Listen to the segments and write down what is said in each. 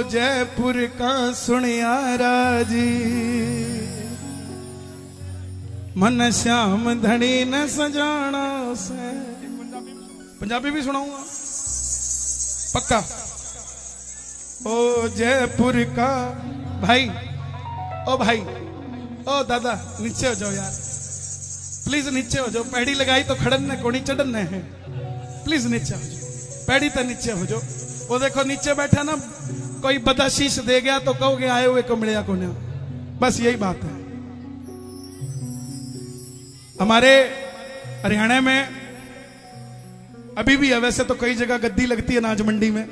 जयपुर का सुनियारा जी, मन श्याम धनी न सजाना से। पंजाबी भी सुनाऊंगा पक्का। ओ जयपुर का भाई, ओ भाई, ओ दादा नीचे हो जाओ यार, प्लीज नीचे हो जाओ। पैड़ी लगाई तो खड़न को नहीं चढ़न है, प्लीज नीचे हो जाओ, पैड़ी तो नीचे हो जाओ। वो देखो नीचे बैठा ना, कोई बदाशीष दे गया तो कहोगे आए हुए को मिलिया को ना, बस यही बात है। हमारे हरियाणा में अभी भी है, वैसे तो कई जगह गद्दी लगती है अनाज मंडी में,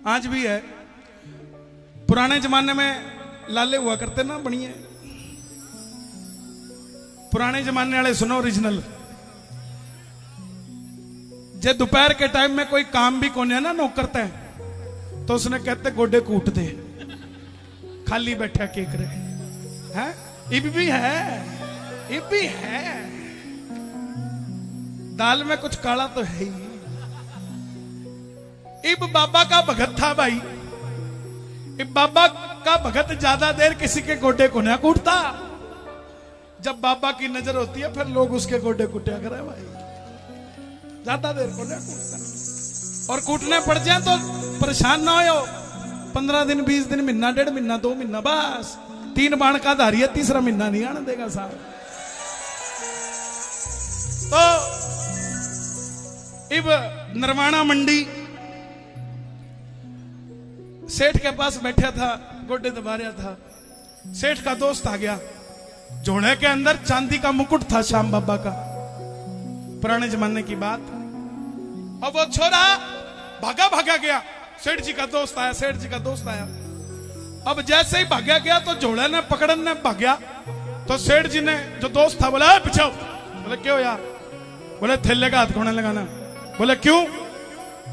आज भी है। पुराने जमाने में लाले हुआ करते ना बढ़िया, पुराने जमाने वाले सुनो ओरिजिनल। जे दोपहर के टाइम में कोई काम भी कोने ना नौकरता है तो उसने कहते गोडे कूट दे, खाली बैठा के करे हैं। इब भी है, इब भी है, दाल में कुछ काला तो है ही। इब बाबा का भगत था भाई, इब बाबा का भगत ज्यादा देर किसी के गोडे को ना कूटता। जब बाबा की नजर होती है फिर लोग उसके गोडे कुटिया करे भाई, ज्यादा देर को ना कूटता। और कूटने पड़ जाए तो परेशान ना हो, 15 दिन 20 दिन, महीना 1.5 महीना 2 महीना, बस 3 बाण का धारी है, तीसरा महीना नहीं आने देगा साहब। तो इब नरवाना मंडी सेठ के पास बैठा था, गोडे दबा रहा था। सेठ का दोस्त आ गया, झोले के अंदर चांदी का मुकुट था श्याम बाबा का, पुराने जमाने की बात। अब वो छोरा भागा भागा गया, सेठ जी का दोस्त आया, सेठ जी का दोस्त आया। अब जैसे ही भागा गया तो झोले ने पकड़ने भाग्या तो सेठ जी ने जो दोस्त था बोला पीछे। बोले क्यों यार? बोले थैले का हाथ खोने लगाना। बोले क्यों?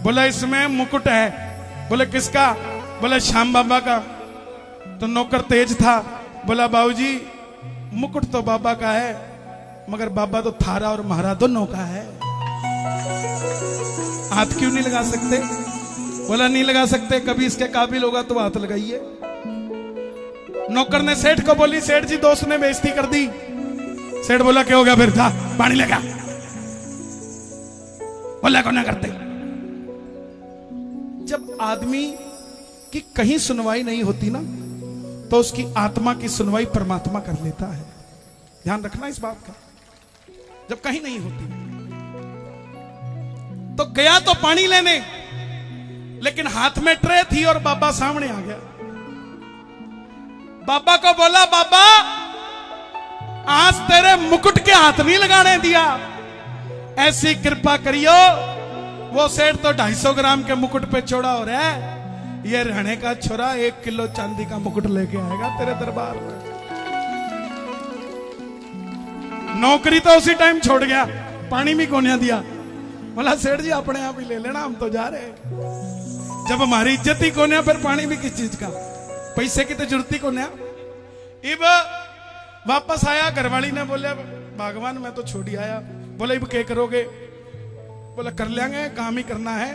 बोले इसमें मुकुट है। बोले किसका? बोले श्याम बाबा का। तो नौकर तेज था, बोला बाबूजी मुकुट तो बाबा का है मगर बाबा तो थारा और महारा दोनों का है, हाथ क्यों नहीं लगा सकते? बोला नहीं लगा सकते, कभी इसके काबिल होगा तो हाथ लगाइए। नौकर ने सेठ को बोली, सेठ जी दोस्त ने बेइज्जती कर दी। सेठ बोला क्या हो गया फिर? जा पानी लेगा। बोला को ना करते। जब आदमी की कहीं सुनवाई नहीं होती ना तो उसकी आत्मा की सुनवाई परमात्मा कर लेता है। ध्यान रखना इस बात का। जब कहीं नहीं होती तो गया तो पानी लेने, लेकिन हाथ में ट्रे थी और बाबा सामने आ गया। बाबा को बोला बाबा आज तेरे मुकुट के हाथ नहीं लगाने दिया, ऐसी कृपा करियो। वो सेठ तो 250 ग्राम के मुकुट पे चौड़ा हो रहा है, ये रहने का छोरा 1 किलो चांदी का मुकुट लेके आएगा तेरे दरबार में। नौकरी तो उसी टाइम छोड़ गया, पानी भी कोने दिया। बोला सेठ जी अपने आप ही ले लेना, हम तो जा रहे हैं। जब हमारी इज्जत ही कोने, फिर पानी भी किस चीज का? पैसे की तो जरूरत ही कोने। इब वापस आया, घरवाली ने बोले भगवान मैं तो छोड़ ही आया। बोले इब क्या करोगे? बोला कर लेंगे, काम ही करना है।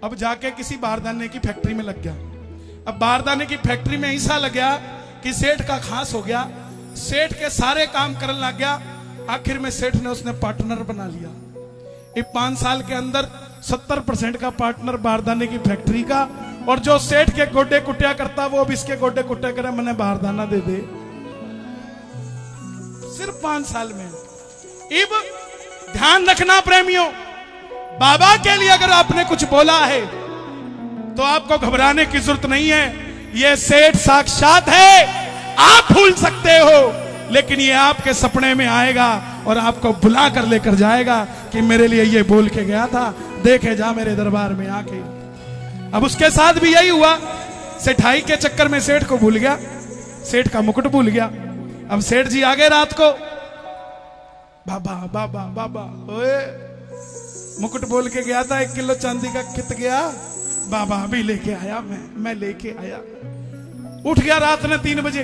अब जाके किसी बारदाने की फैक्ट्री में लग गया। अब बारदाने की फैक्ट्री में ऐसा लग गया कि सेठ का खास हो गया, सेठ के सारे काम करने लग गया। आखिर में सेठ ने उसने पार्टनर बना लिया। ये 5 साल के अंदर 70% का पार्टनर बारदाने की फैक्ट्री का, और जो सेठ के गोडे कुटिया करता वो अब इसके गोडे कुटिया करे, मैंने बारदाना दे दे। सिर्फ 5 साल में। इब ध्यान रखना प्रेमियों, बाबा के लिए अगर आपने कुछ बोला है तो आपको घबराने की जरूरत नहीं है। ये सेठ साक्षात है, आप भूल सकते हो लेकिन ये आपके सपने में आएगा और आपको बुला कर लेकर जाएगा कि मेरे लिए ये बोल के गया था, देखे जा मेरे दरबार में आके। अब उसके साथ भी यही हुआ, सेठाई के चक्कर में सेठ को भूल गया, सेठ का मुकुट भूल गया। अब सेठ जी आ गए रात को, बाबा बाबा बाबा ओए मुकुट बोल के गया था 1 किलो चांदी का, कित गया? बाबा अभी लेके आया, मैं लेके आया। उठ गया रात ने 3 बजे,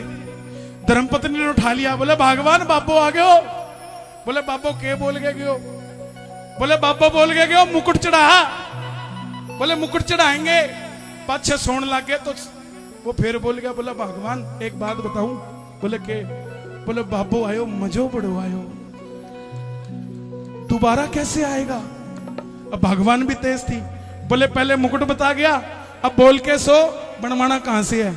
धर्मपत्नी ने उठा लिया। बोले भगवान बाबो आ गए हो। बोले बाबो के बोल के गयो? बोले बाबो बोल के गयो मुकुट चढ़ा। बोले मुकुट चढ़ाएंगे। पाछे सोन लग गए तो वो फिर बोल गया, बोला भगवान एक बात बताऊं? बोले के? बोले बाबू आयो मजो बड़ो आयो, दोबारा कैसे आएगा? अब भगवान भी तेज थी, बोले पहले मुकुट बता गया, अब बोल के सो बनवाना कहां से है?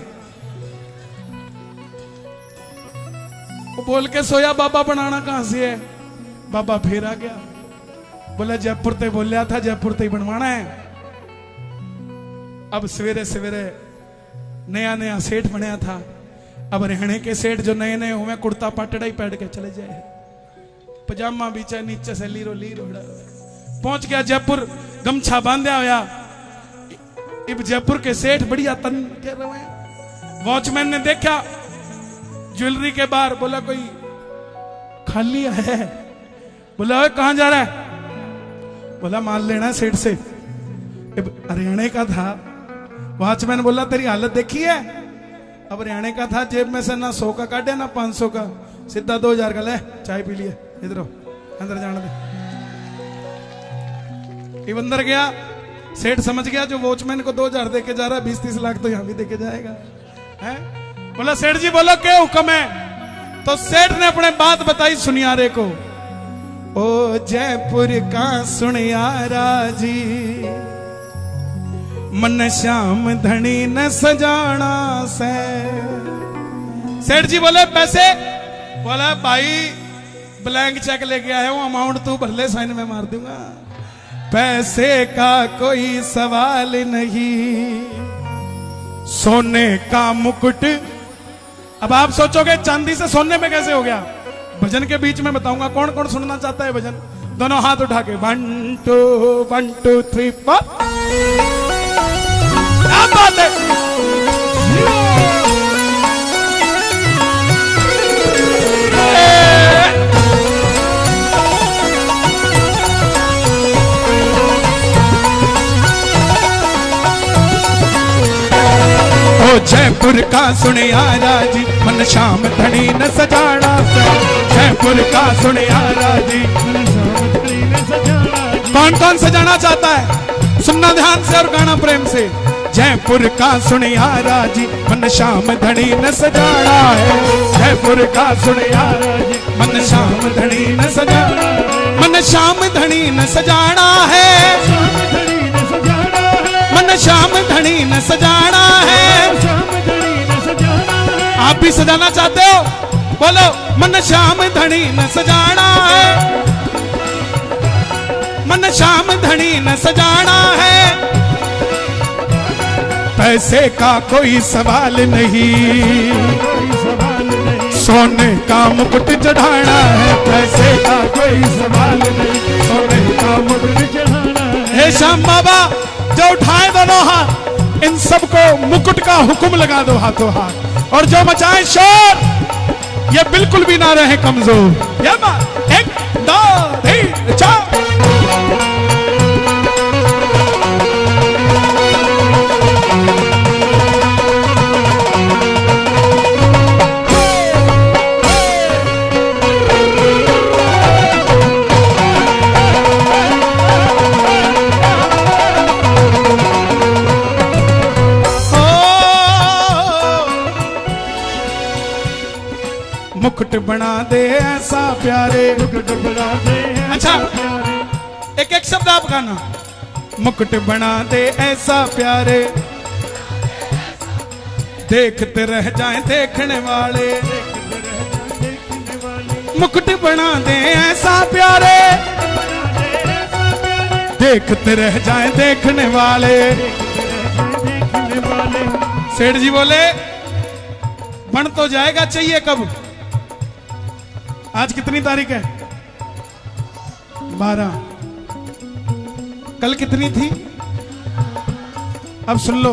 वो बोल के सोया बाबा बनाना कहां से है? बाबा फिर आ गया, बोला जयपुर ते बोलिया था, जयपुर ते ही बनवाना है। अब सवेरे सवेरे नया नया सेठ बनया था, अब रहने के सेठ जो नए नए हुए कुर्ता पाटड़ा ही पहन के चले जाए, पजामा बीचा नीचे से लीरो लीरो पहुंच गया जयपुर, गमछा बांधा होया। इब जयपुर के सेठ बढ़िया तन के रहे। वॉचमैन ने देखा ज्वेलरी के बाहर, बोला कोई खाली है? बोला कहां जा रहा है? बोला माल लेना सेठ से। हरियाणा का था। वॉचमैन बोला तेरी हालत देखी है? अब हरियाणा का था, जेब में से ना 100 का काटे ना 500 का, सीधा 2000 का ले, चाय पी लिए, इधर अंदर जाने दे। ये अंदर गया, सेठ समझ गया जो वॉचमैन को 2000 देके जा रहा है, 20-30 लाख तो यहां भी देके जाएगा है? बोला सेठ जी बोलो क्या हुक्म है? तो सेठ ने अपने बात बताई सुनियारे को। ओ जयपुर का सुनियारा जी, मन श्याम धनी न सजाना से। सेठ जी बोले पैसे? बोला भाई ब्लैंक चेक लेके आया हूं, अमाउंट तू भले साइन में मार दूंगा, पैसे का कोई सवाल नहीं, सोने का मुकुट। अब आप सोचोगे चांदी से सोने में कैसे हो गया? भजन के बीच में बताऊंगा। कौन कौन सुनना चाहता है भजन? दोनों हाथ उठा के 1 2 3 4। क्या बात है? ओ जयपुर का सुनियारा जी, मन श्याम धनी न सजाना से। जयपुर का सुनियारा जी, कौन कौन सजाना चाहता है? सुनना ध्यान से और गाना प्रेम से। जयपुर का सुनियारा जी, मन श्याम धनी न सजाना है। जयपुर का सुनियारा जी, मन श्याम धनी न सजाना, मन श्याम धनी न सजाना है, मन श्याम धनी न सजाना है। आप भी सजाना चाहते हो? बोलो मन श्याम धनी न सजाना है, मन श्याम धनी न सजाना है। पैसे का कोई सवाल नहीं, सोने का मुकुट चढ़ाना है। पैसे का कोई सवाल नहीं, सोने का मुकुट चढ़ाना है। हे श्याम बाबा जो उठाए दोनों हाथ, इन सबको मुकुट का हुक्म लगा दो हाथों हाथ, और जो मचाए शोर, ये बिल्कुल भी ना रहे कमजोर। ये बात 1 2 3 4। मुकुट बना दे ऐसा प्यारे, मुकुट बना दे। अच्छा एक एक शब्द आप गाना। मुकुट बना दे ऐसा प्यारे, देखते रह जाएं देखने वाले। मुकुट बना दे ऐसा प्यारे, देखते रह जाएं देखने वाले। सेठ जी बोले बन तो जाएगा, चाहिए कब? आज कितनी तारीख है? 12। कल कितनी थी? अब सुन लो।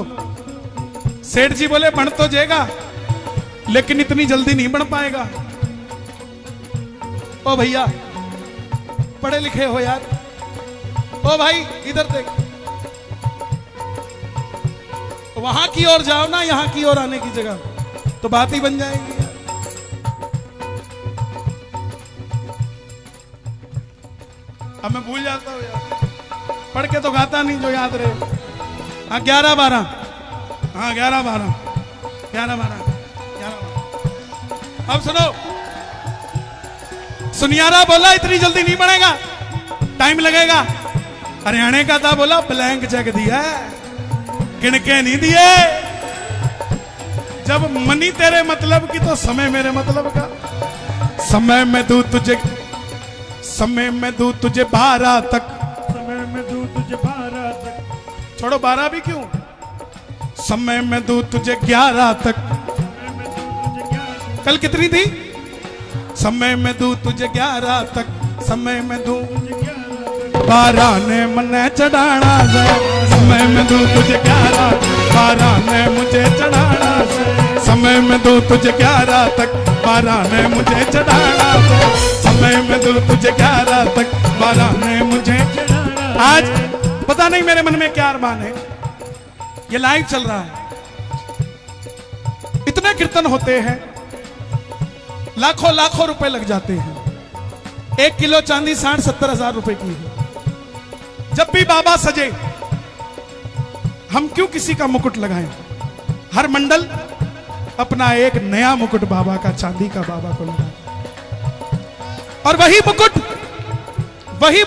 सेठ जी बोले बन तो जाएगा, लेकिन इतनी जल्दी नहीं बन पाएगा। ओ भैया पढ़े लिखे हो यार, ओ भाई इधर देख, वहां की ओर जाओ ना, यहां की ओर आने की जगह, तो बात ही बन जाएगी। अब मैं भूल जाता हूँ यार, पढ़ के तो गाता नहीं जो याद रहे। हाँ 11 12 हाँ 11-12 11-12 अब सुनो, सुनियारा बोला इतनी जल्दी नहीं बढ़ेगा, टाइम लगेगा। हरियाणे का था, बोला ब्लैंक चेक दिया, गिन के नहीं दिए। जब मनी तेरे मतलब की तो समय मेरे मतलब का। समय में दूं तुझे 12 तक, समय में दूं तुझे 12 तक, छोड़ो 12 भी क्यों, समय में दूं तुझे 11 तक। कल कितनी थी? समय में दूं तुझे 11 तक, समय में दूं 12 ने मने चढ़ाना से, समय में दूं तुझे 11, 12 ने मुझे चढ़ाना से, समय में दूं तुझे 11 तक, 12 ने मुझे चढ़ाना से, समय में दूं तुझे 11 तक, 12 ने मुझे चढ़ाना। आज पता नहीं मेरे मन में क्या अरमान है, ये लाइव चल रहा है, इतने कीर्तन होते हैं, लाखों लाखों रुपए लग जाते हैं। 1 किलो चांदी 60-70 हजार रुपए की है। जब भी बाबा सजे, हम क्यों किसी का मुकुट लगाएं? हर मंडल अपना एक नया मुकुट बाबा का, चांदी का बाबा को लगाए, और वही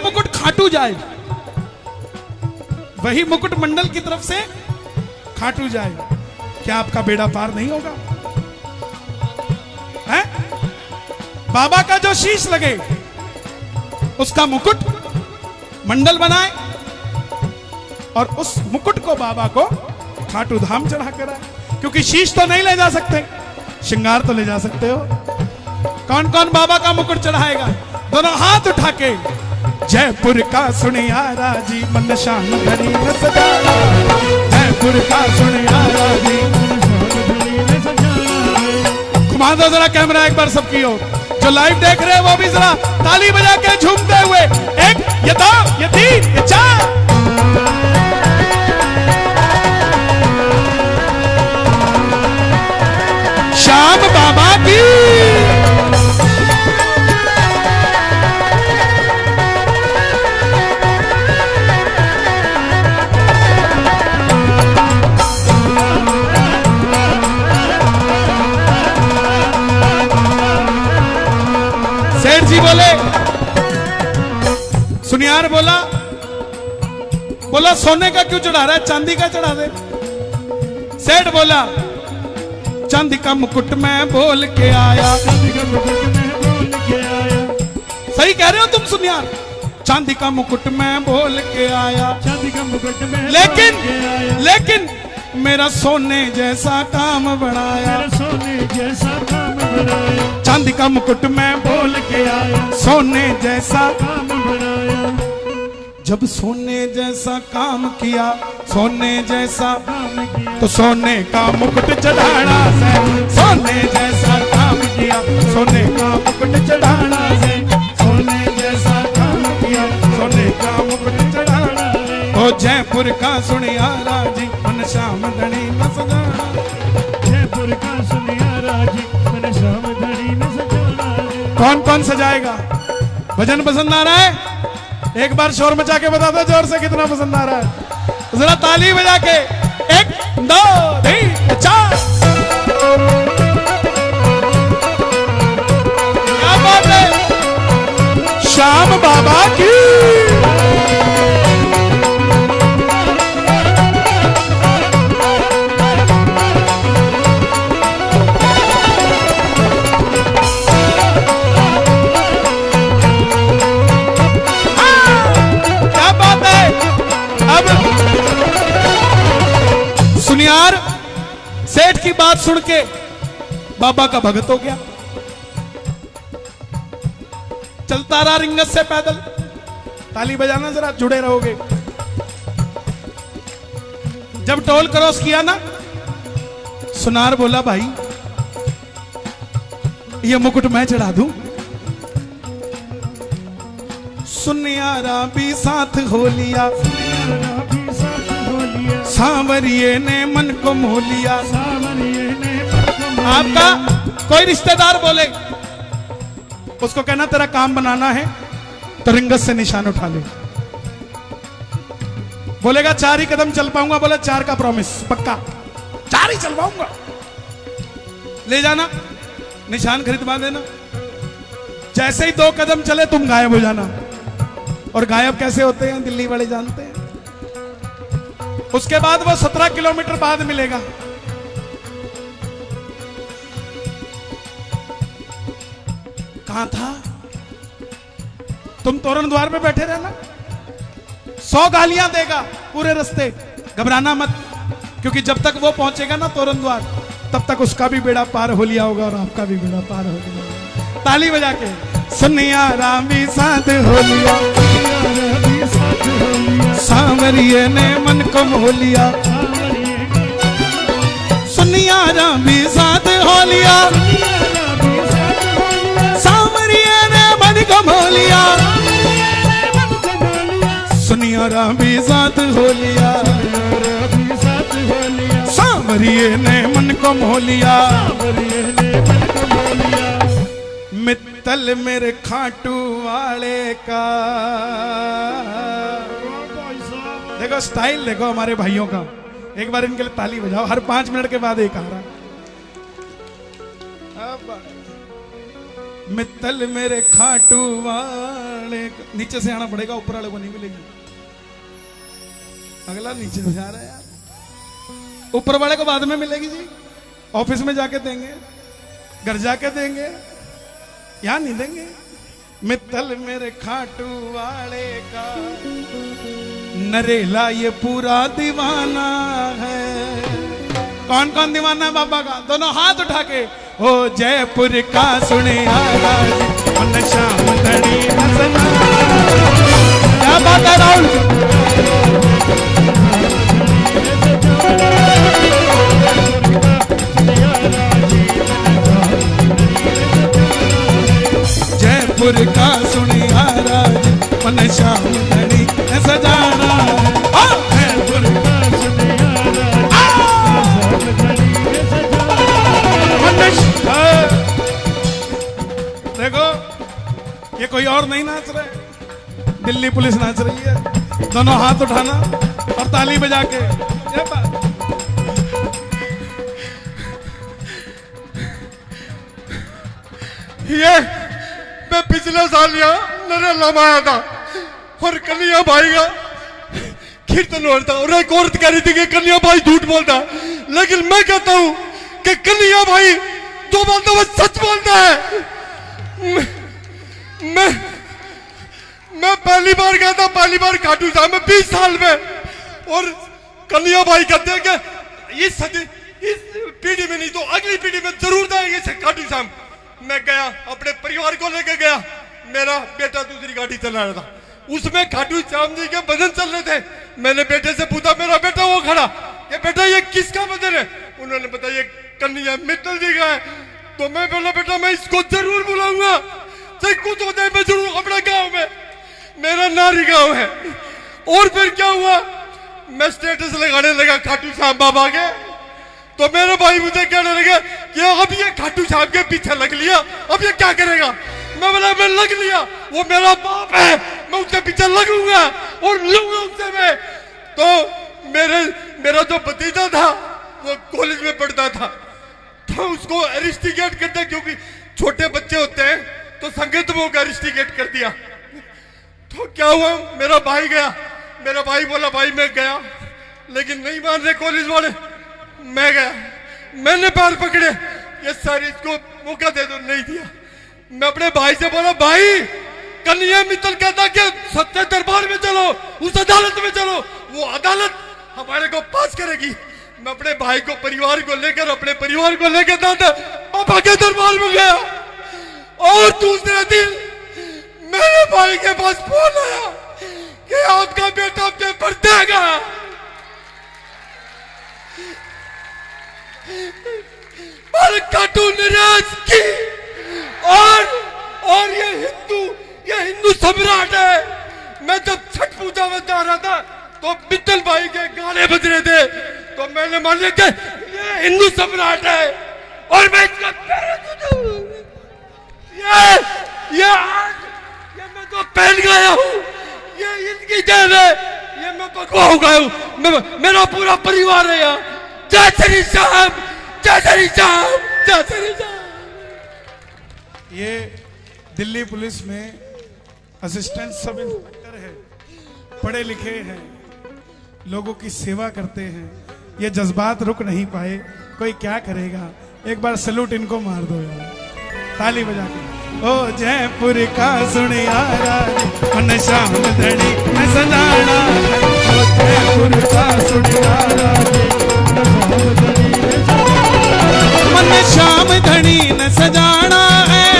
मुकुट खाटू जाए, वही मुकुट मंडल की तरफ से खाटू जाए। क्या आपका बेड़ा पार नहीं होगा? है? बाबा का जो शीश लगे, उसका मुकुट मंडल बनाए, और उस मुकुट को बाबा को खाटू धाम चढ़ा कर आए। क्योंकि शीश तो नहीं ले जा सकते, श्रृंगार तो ले जा सकते हो। कौन कौन बाबा का मुकुट चढ़ाएगा? दोनों हाथ उठा के, जयपुर का सुनियारा जी मन शान धरी न सजाना, जयपुर का सुनियारा जी घुमा दो जरा कैमरा एक बार सबकी ओर, जो लाइव देख रहे हैं वो भी जरा ताली बजा के झूमते हुए, 1 ये 2 ये 3 ये 4। श्याम बाबा की सेठ जी बोले, सुनियार बोला सोने का क्यों चढ़ा रहा है, चांदी का चढ़ा दे। सेठ बोला, चांदी का मुकुट मैं बोल के आया, चांदी का मुकुट मैं बोल के आया। सही कह रहे हो तुम सुनियार, चांदी का मुकुट मैं बोल के आया, चांदी का मुकुट मैं लेकिन मेरा सोने जैसा काम बनाया, मेरा सोने जैसा काम बनाया। चांदी का मुकुट मैं बोल के आया, सोने जैसा काम बनाया। जब सोने जैसा काम किया, सोने जैसा काम किया, तो सोने का मुकुट चढ़ाना से, सोने जैसा काम किया, सोने का मुकुट चढ़ाना से, सोने जैसा काम किया, सोने का मुकुट चढ़ाना से। ओ जयपुर का सुनियारा जी मन श्याम धनी न सजाना, जयपुर का सुनियारा जी मन श्याम धनी न सजाना। कौन कौन सजाएगा? भजन पसंद आ रहा है? एक बार शोर मचा के बता दो जोर से कितना पसंद आ रहा है, जरा ताली बजा के। 1 2 3 4। क्या बात है, श्याम बाबा की। सुनियार सेठ की बात सुन के बाबा का भगत हो गया, चलता रहा रिंगत से पैदल। ताली बजाना जरा, जुड़े रहोगे। जब टोल क्रॉस किया ना, सुनार बोला, भाई ये मुकुट मैं चढ़ा दूं। सुनियारा भी साथ हो लिया, सांवरिये ने मन को मोह लिया। आपका कोई रिश्तेदार बोले, उसको कहना तेरा काम बनाना है तो रिंगत से निशान उठा ले। बोलेगा 4 ही कदम चल पाऊंगा, बोले 4 का प्रॉमिस पक्का। गाड़ी चलवाऊंगा। ले जाना, निशान खरीदवा देना। जैसे ही 2 कदम चले तुम गायब हो जाना। और गायब कैसे होते हैं दिल्ली वाले जानते हैं। उसके बाद वो 17 किलोमीटर बाद मिलेगा। कहां था? तुम तोरण द्वार पे बैठे रहना, 100 गालियां देगा पूरे रास्ते, घबराना मत, क्योंकि जब तक वो पहुंचेगा ना तोरण द्वार, तब तक उसका भी बेड़ा पार हो लिया होगा और आपका भी बेड़ा पार हो लिया होगा। ताली बजा के सुनिया राम भी साथ हो लिया, सांवरिये ने मन को मोह लिया। सुनिया राम भी साथ हो लिया, सांवरिये ने मन को मोह लिया। सुनिया राम भी साथ हो लिया, सांवरिये ने मन को मोह लिया। मित्तल मेरे खाटू वाले का। देखो स्टाइल देखो हमारे भाइयों का, एक बार इनके लिए ताली बजाओ। हर 5 मिनट के बाद एक आ रहा। मित्तल मेरे खाटू वाले का। नीचे से आना पड़ेगा, ऊपर वाले को नहीं मिलेगी। अगला नीचे से आ रहा है यार, ऊपर वाले को बाद में मिलेगी जी। ऑफिस में जाके देंगे, घर जाके देंगे, यहां नहीं देंगे। मित्तल मेरे खाटू वाले का, नरेला ये पूरा दीवाना है। कौन कौन दीवाना है बाबा का? दोनों हाथ उठा के। ओ जयपुर का सुने आवाज, मन शाम धड़ी हंसना। क्या बात है राहुल? जयपुर का सुने आवाज, मन शाम धड़ी सजाना है। जयपुर का सुने आवाज। देखो ये कोई और नहीं नाच रहे, दिल्ली पुलिस नाच रही है। दोनों हाथ उठाना और ताली बजा के। ये बात ये मैं पिछले साल यहाँ नरेला में आया था और कन्हैया भाई का कीर्तन हो रहा था और एक औरत कह रही थी कि कन्हैया भाई झूठ बोलता है, लेकिन मैं कहता हूँ कि कन्हैया भाई जो बोलता है वो सच बोलता है। मैं पहली बार गया था, पहली बार खाटू श्याम में 20 साल में, और कन्हैया भाई कहते हैं कि इस पीढ़ी में नहीं तो अगली पीढ़ी में जरूर जाएंगे खाटू श्याम। मैं गया, अपने परिवार को लेकर गया। मेरा बेटा दूसरी गाड़ी चला रहा था, उसमें खाटू श्याम जी के भजन चल रहे थे। मैंने बेटे से पूछा, मेरा बेटा वो खड़ा, ये बेटा ये किसका भजन है? उन्होंने बताया ये कन्हैया मित्तल जी का है। तो मैं बोला बेटा मैं इसको जरूर बुलाऊंगा, चाहे कुछ हो जाए मैं जरूर। अपने गांव में, मेरा नारी गांव है। और फिर क्या हुआ, मैं स्टेटस लगाने लगा खाटू श्याम बाबा के, तो मेरे भाई मुझे कहने लगे कि अब ये खाटू श्याम के पीछे लग लिया, अब ये क्या करेगा? मैं बोला मैं लग लिया, वो मेरा बाप है, मैं उसके पीछे लगूंगा और लूंगा उससे मैं। तो मेरा जो भतीजा था वो कॉलेज में पढ़ता था, तो उसको अरेस्टिकेट कर दिया, क्योंकि छोटे बच्चे होते हैं तो संगीत में को अरेस्टिकेट कर दिया। तो क्या हुआ, मेरा भाई गया, मेरा भाई बोला भाई मैं गया, लेकिन नहीं मान रहे कॉलेज वाले। मैं गया, मैंने पैर पकड़े, ये सर इसको मौका दे दो, नहीं दिया। मैं अपने भाई से बोला भाई कन्हैया मित्तल कहता कि सच्चे दरबार में चलो, उस अदालत में चलो, वो अदालत हमारे को पास करेगी। मैं अपने भाई को, परिवार को लेकर, अपने परिवार को लेकर दादा पापा के दरबार में गया, और दूसरे दिन मेरे भाई के पास फोन आया कि आपका बेटा पेपर देगा। और खाटू निराश की, और ये हिंदू सम्राट है। मैं जब छठ पूजा में जा रहा था तो मित्तल भाई के गाने बज रहे थे, तो मैंने मान लिया कि ये हिंदू सम्राट है, और मैं इसका ये मैं तो पहन गया हूँ, ये इनकी देन है, ये मैं पकवा हो गया हूँ, मेरा पूरा परिवार है यहाँ। जय श्री श्याम, जय श्री श्याम, जय श्री श्याम। ये दिल्ली पुलिस में असिस्टेंट सब इंस्पेक्टर है, पढ़े लिखे हैं, लोगों की सेवा करते हैं। ये जज्बात रुक नहीं पाए, कोई क्या करेगा। एक बार सैल्यूट इनको मार दो यार, ताली बजा के। ओ जयपुर का सुनिया मन श्याम धनी न सजाना, ओ जयपुर का सुनिया मन श्याम धनी न सजाना है,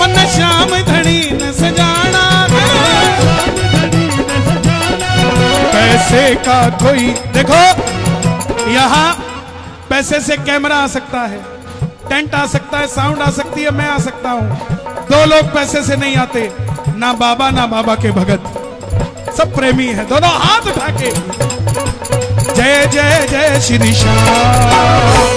मन श्याम धनी न सजाना है। पैसे का कोई देखो, यहाँ पैसे से कैमरा आ सकता है, टेंट आ सकता है, साउंड आ सकती है, मैं आ सकता हूं। दो लोग पैसे से नहीं आते, ना बाबा ना बाबा के भगत, सब प्रेमी है। दोनों हाथ उठा के जय जय जय श्री श्याम।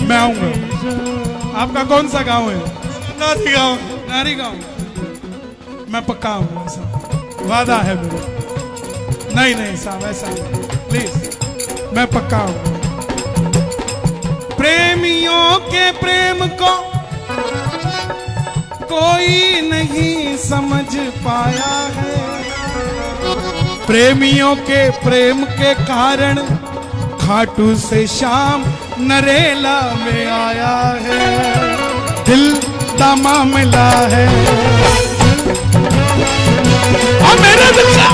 मैं आऊंगा। आपका कौन सा गांव है? नारी गांव। नारी गांव। मैं पक्का आऊंगा साहब, वादा है मेरा। नहीं नहीं साहब, ऐसा नहीं, प्लीज, मैं पक्का आऊंगा। प्रेमियों के प्रेम को कोई नहीं समझ पाया है, प्रेमियों के प्रेम के कारण खाटू से श्याम नरेला में आया है। दिल का मामला है और मेरे दिल का